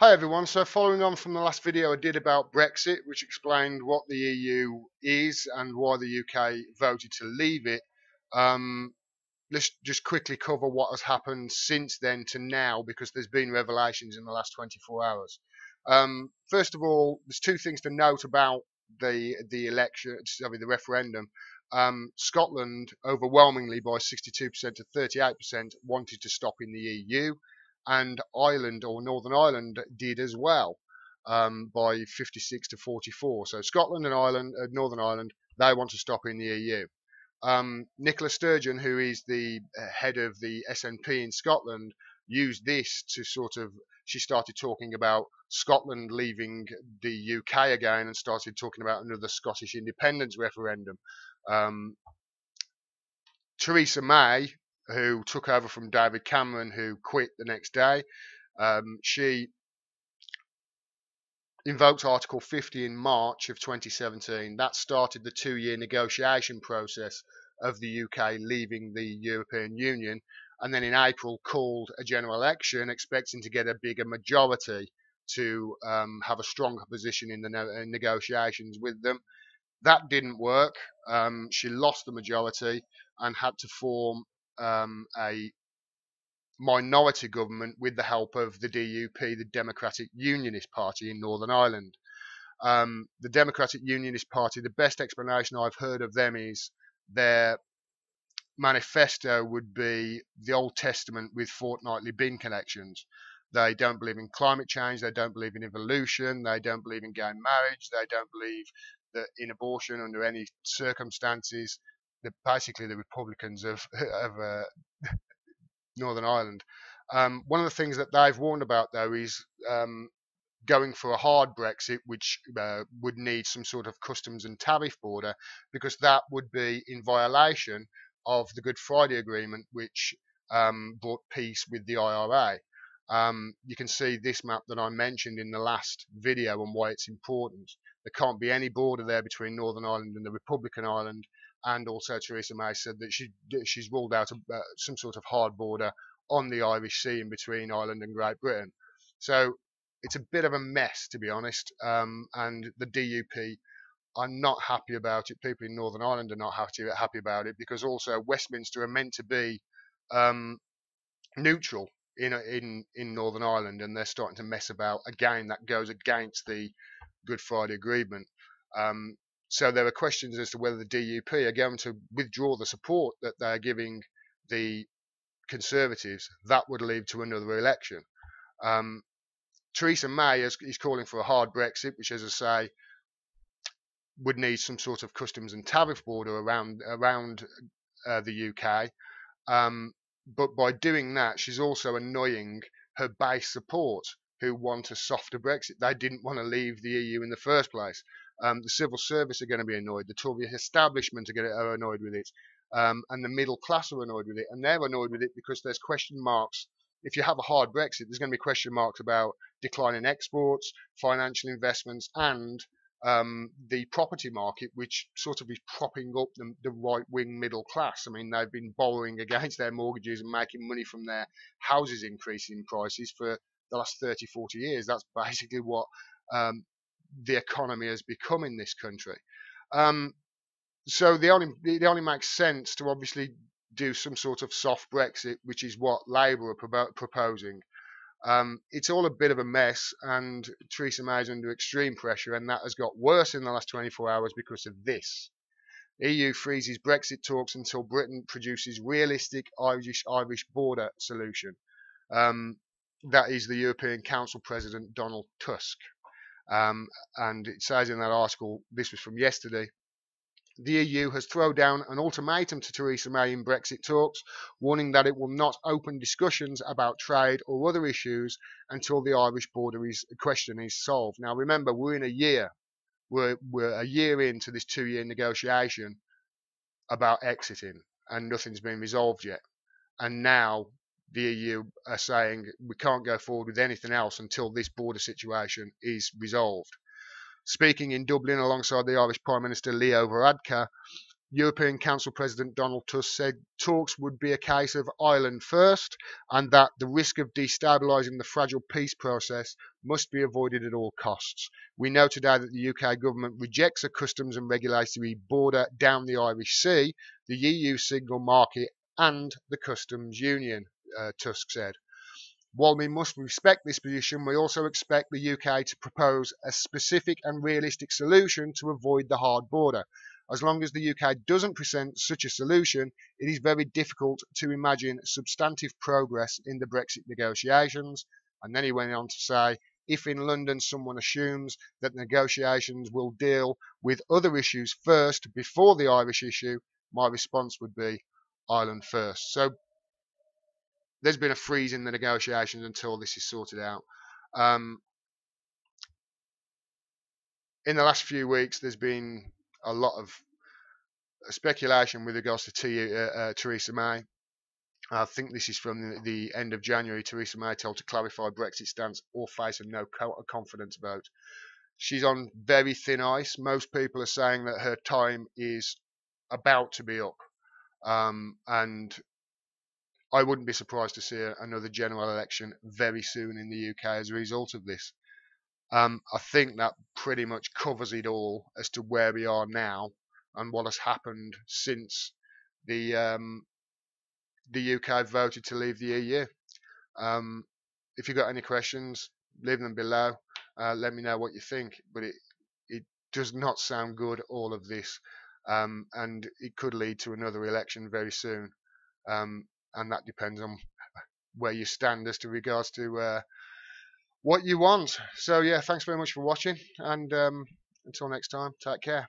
Hi everyone, so following on from the last video I did about Brexit, which explained what the EU is and why the UK voted to leave it, let's just quickly cover what has happened since then to now, because there's been revelations in the last 24 hours. First of all, there's two things to note about the referendum. Scotland overwhelmingly by 62% to 38% wanted to stop in the EU, and Ireland, or Northern Ireland, did as well, by 56 to 44. So Scotland and Ireland, Northern Ireland, they want to stop in the EU. Nicola Sturgeon, who is the head of the SNP in Scotland, used this to she started talking about Scotland leaving the UK again and started talking about another Scottish independence referendum. Theresa May, who took over from David Cameron, who quit the next day, she invoked Article 50 in March of 2017. That started the 2-year negotiation process of the UK leaving the European Union, and then in April called a general election expecting to get a bigger majority to have a stronger position in the negotiations with them. That didn't work. She lost the majority and had to form a minority government with the help of the DUP, the Democratic Unionist Party in Northern Ireland. The Democratic Unionist Party, the best explanation I've heard of them is their manifesto would be the Old Testament with fortnightly bin collections. They don't believe in climate change, they don't believe in evolution, they don't believe in gay marriage, they don't believe that in abortion under any circumstances. They're basically the Republicans of Northern Ireland. One of the things that they've warned about, though, is going for a hard Brexit, which would need some sort of customs and tariff border, because that would be in violation of the Good Friday Agreement, which brought peace with the IRA. You can see this map that I mentioned in the last video and why it's important. There can't be any border there between Northern Ireland and the Republican Ireland, and also Theresa May said that she's ruled out some sort of hard border on the Irish Sea in between Ireland and Great Britain. So it's a bit of a mess, to be honest, and the DUP are not happy about it. People in Northern Ireland are not happy about it, because also Westminster are meant to be neutral in Northern Ireland, and they're starting to mess about again. That goes against the Good Friday Agreement. So there are questions as to whether the DUP are going to withdraw the support that they're giving the Conservatives. That would lead to another election. Theresa May is calling for a hard Brexit, which, as I say, would need some sort of customs and tariff border around the UK. But by doing that, she's also annoying her base support, who want a softer Brexit. They didn't want to leave the EU in the first place. The civil service are going to be annoyed. The Tory establishment are annoyed with it. And the middle class are annoyed with it. And they're annoyed with it because there's question marks. If you have a hard Brexit, there's going to be question marks about declining exports, financial investments, and the property market, which sort of is propping up the right-wing middle class. I mean, they've been borrowing against their mortgages and making money from their houses increasing in prices for the last 30, 40 years. That's basically what the economy has become in this country. So it only makes sense to obviously do some sort of soft Brexit, which is what Labour are proposing. It's all a bit of a mess, and Theresa May is under extreme pressure, and that has got worse in the last 24 hours because of this. EU freezes Brexit talks until Britain produces realistic Irish border solution. That is the European Council President Donald Tusk. And it says in that article, this was from yesterday, the EU has thrown down an ultimatum to Theresa May in Brexit talks, warning that it will not open discussions about trade or other issues until the Irish border question is solved. Now, remember, we're in a year. We're a year into this 2-year negotiation about exiting, and nothing's been resolved yet. And now the EU are saying we can't go forward with anything else until this border situation is resolved. Speaking in Dublin alongside the Irish Prime Minister Leo Varadkar, European Council President Donald Tusk said talks would be a case of Ireland first, and that the risk of destabilising the fragile peace process must be avoided at all costs. We know today that the UK government rejects a customs and regulatory border down the Irish Sea, the EU single market and the customs union, Tusk said. While we must respect this position, we also expect the UK to propose a specific and realistic solution to avoid the hard border. As long as the UK doesn't present such a solution, it is very difficult to imagine substantive progress in the Brexit negotiations. And then he went on to say, if in London someone assumes that negotiations will deal with other issues first before the Irish issue, my response would be Ireland first. So there's been a freeze in the negotiations until this is sorted out. In the last few weeks, there's been a lot of speculation with regards to Theresa May. I think this is from the end of January. Theresa May told to clarify Brexit stance or face a no confidence vote. She's on very thin ice. Most people are saying that her time is about to be up. And I wouldn't be surprised to see another general election very soon in the UK as a result of this. I think that pretty much covers it all as to where we are now and what has happened since the UK voted to leave the EU. If you've got any questions, leave them below. Let me know what you think. But it does not sound good, all of this, and it could lead to another election very soon. And that depends on where you stand as to regards to what you want. So yeah, thanks very much for watching, and until next time, take care.